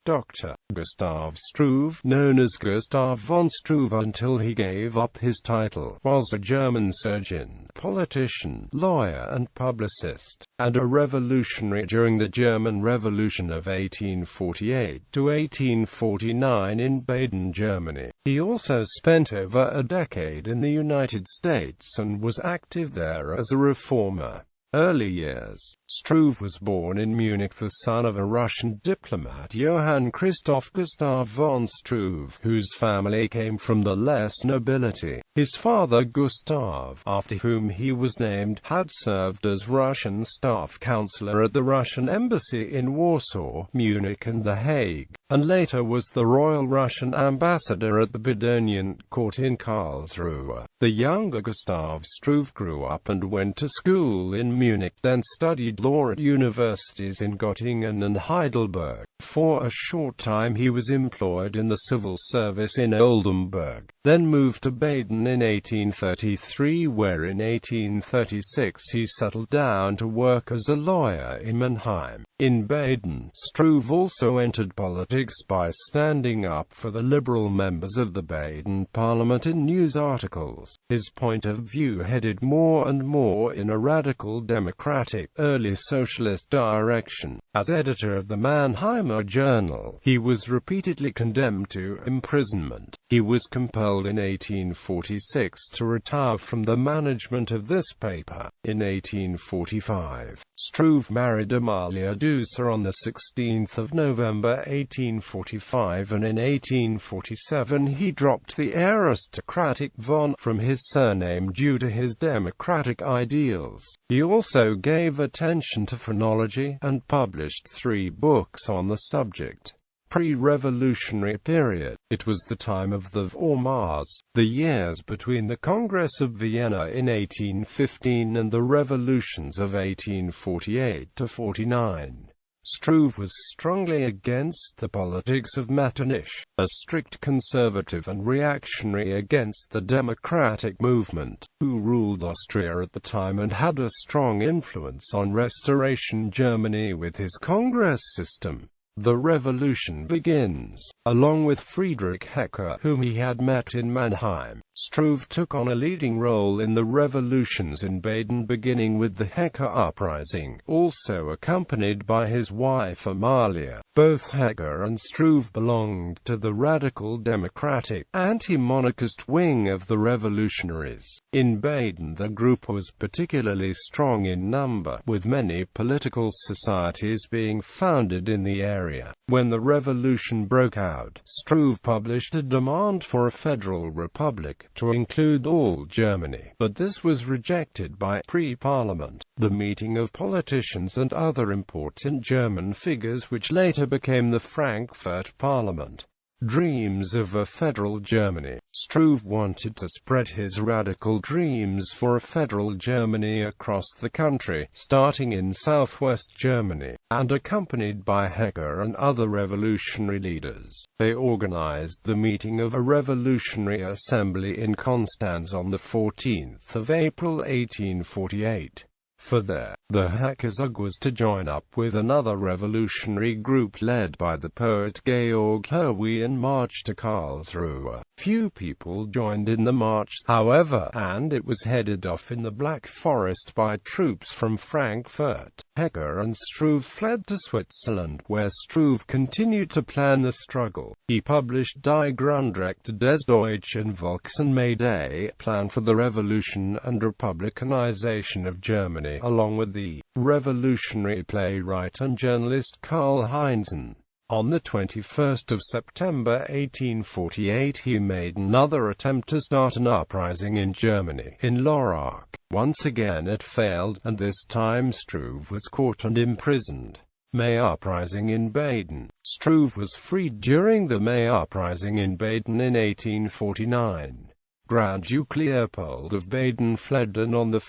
Dr. Gustav Struve, known as Gustav von Struve until he gave up his title, was a German surgeon, politician, lawyer and publicist, and a revolutionary during the German Revolution of 1848 to 1849 in Baden, Germany. He also spent over a decade in the United States and was active there as a reformer. Early years. Struve was born in Munich, the son of a Russian diplomat Johann Christoph Gustav von Struve, whose family came from the less nobility. His father Gustav, after whom he was named, had served as Russian staff counselor at the Russian embassy in Warsaw, Munich and The Hague, and later was the royal Russian ambassador at the Badenian court in Karlsruhe. The younger Gustav Struve grew up and went to school in Munich, then studied law at universities in Göttingen and Heidelberg. For a short time he was employed in the civil service in Oldenburg, then moved to Baden in 1833, where in 1836 he settled down to work as a lawyer in Mannheim. In Baden, Struve also entered politics by standing up for the liberal members of the Baden parliament in news articles. His point of view headed more and more in a radical democratic, early socialist direction. As editor of the Mannheimer Journal, he was repeatedly condemned to imprisonment. He was compelled in 1846 to retire from the management of this paper. In 1845, Struve married Amalia Duser on 16 November 1845, and in 1847 he dropped the aristocratic von from his surname due to his democratic ideals. He also gave attention to phrenology, and published 3 books on the subject. Pre-revolutionary period. It was the time of the Vormars, the years between the Congress of Vienna in 1815 and the revolutions of 1848 to 49. Struve was strongly against the politics of Metternich, a strict conservative and reactionary against the democratic movement, who ruled Austria at the time and had a strong influence on Restoration Germany with his Congress system. The revolution begins. Along with Friedrich Hecker, whom he had met in Mannheim, Struve took on a leading role in the revolutions in Baden, beginning with the Hecker uprising, also accompanied by his wife Amalia. Both Hecker and Struve belonged to the radical democratic, anti-monarchist wing of the revolutionaries. In Baden the group was particularly strong in number, with many political societies being founded in the area. When the revolution broke out, Struve published a demand for a federal republic, to include all Germany, but this was rejected by pre-parliament, the meeting of politicians and other important German figures, which later became the Frankfurt Parliament. Dreams of a federal Germany. Struve wanted to spread his radical dreams for a federal Germany across the country, starting in southwest Germany, and accompanied by Hecker and other revolutionary leaders. They organized the meeting of a revolutionary assembly in Constance on 14 April 1848. For there, the Hackerzug was to join up with another revolutionary group led by the poet Georg Herwey and march to Karlsruhe. Few people joined in the march, however, and it was headed off in the Black Forest by troops from Frankfurt. Hecker and Struve fled to Switzerland, where Struve continued to plan the struggle. He published Die Grundrechte des Deutschen Volks and made a plan for the revolution and republicanization of Germany, along with the revolutionary playwright and journalist Karl Heinzen. On 21 September 1848 he made another attempt to start an uprising in Germany, in Lörrach. Once again it failed, and this time Struve was caught and imprisoned. May uprising in Baden. Struve was freed during the May uprising in Baden in 1849. Grand Duke Leopold of Baden fled, and on 1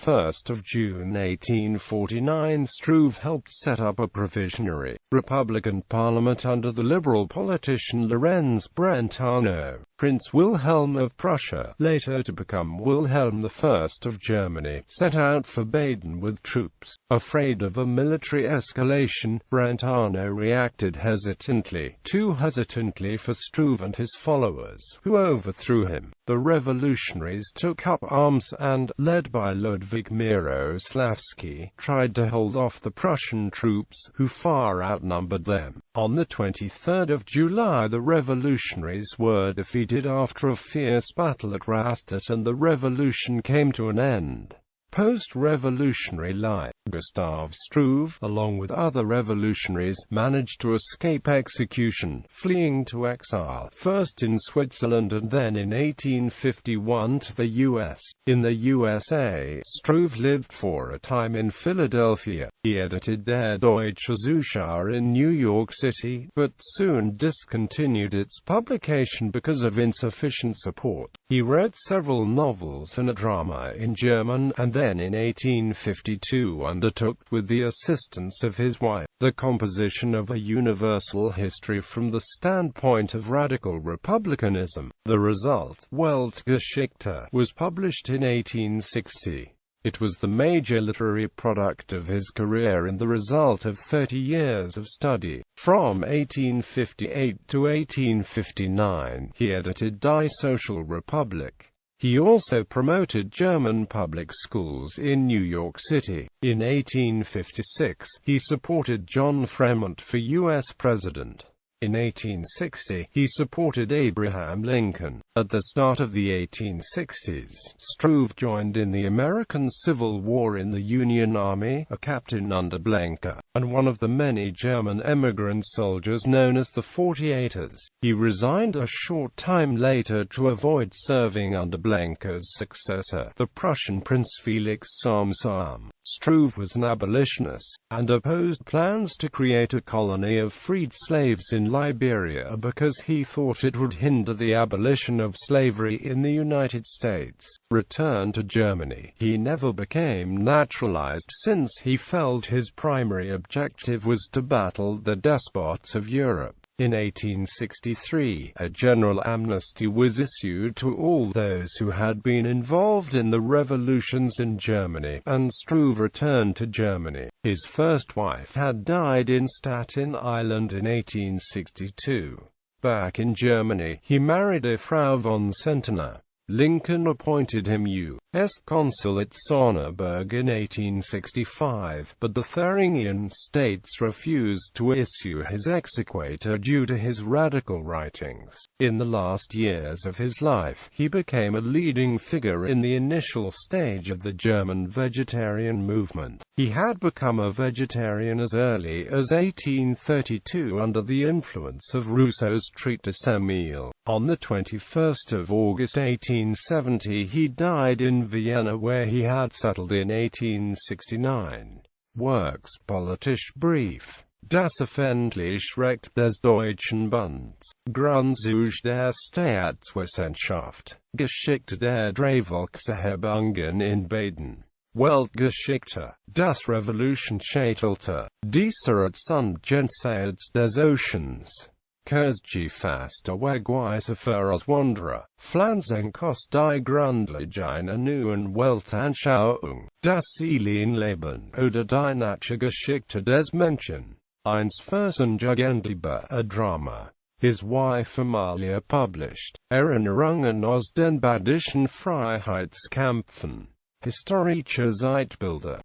June 1849 Struve helped set up a provisionary, Republican parliament under the liberal politician Lorenz Brentano. Prince Wilhelm of Prussia, later to become Wilhelm I of Germany, set out for Baden with troops. Afraid of a military escalation, Brentano reacted hesitantly, too hesitantly for Struve and his followers, who overthrew him. The revolutionaries took up arms and, led by Ludwig Mieroslavsky, tried to hold off the Prussian troops, who far outnumbered them. On the 23rd of July the revolutionaries were defeated after a fierce battle at Rastatt, and the revolution came to an end. Post-revolutionary life. Gustav Struve, along with other revolutionaries, managed to escape execution, fleeing to exile, first in Switzerland and then in 1851 to the U.S. In the USA, Struve lived for a time in Philadelphia. He edited Der Deutsche Zuschauer in New York City, but soon discontinued its publication because of insufficient support. He wrote several novels and a drama in German, and then in 1852 undertook, with the assistance of his wife, the composition of a universal history from the standpoint of radical republicanism. The result, Weltgeschichte, was published in 1860. It was the major literary product of his career and the result of 30 years of study. From 1858 to 1859, he edited Die Social Republik. He also promoted German public schools in New York City. In 1856, he supported John Fremont for U.S. President. In 1860, he supported Abraham Lincoln. At the start of the 1860s, Struve joined in the American Civil War in the Union Army, a captain under Blenker, and one of the many German emigrant soldiers known as the 48ers. He resigned a short time later to avoid serving under Blenker's successor, the Prussian Prince Felix Salm-Salm. Struve was an abolitionist, and opposed plans to create a colony of freed slaves in Liberia because he thought it would hinder the abolition of slavery in the United States. Returned to Germany, he never became naturalized since he felt his primary objective was to battle the despots of Europe. In 1863, a general amnesty was issued to all those who had been involved in the revolutions in Germany, and Struve returned to Germany. His first wife had died in Staten Island in 1862. Back in Germany, he married a Frau von Centener. Lincoln appointed him U.S. consul at Sonneberg in 1865, but the Thuringian states refused to issue his exequatur due to his radical writings. In the last years of his life, he became a leading figure in the initial stage of the German vegetarian movement. He had become a vegetarian as early as 1832 under the influence of Rousseau's treatise Emile. On the 21st of August 1870 he died in Vienna, where he had settled in 1869. Works: Politisch Brief, Das öffentliche Recht des Deutschen Bundes, Grundzüge der Staatswissenschaft, Geschichte der drei Volkserhebungen in Baden, Weltgeschichte, das Revolutionsmittelalter, dieser und Jenseits des Oceans, Kurzgefasste Wegweise für Auswanderer, Pflanzenkost die Grundlage einer neuen Weltanschauung, das Seelenleben oder die Naturgeschichte des Menschen. Eins Fürstenjugendliebe, a drama. His wife Amalia published Erinnerungen aus den badischen Freiheitskämpfen. Historische Zeitbilder.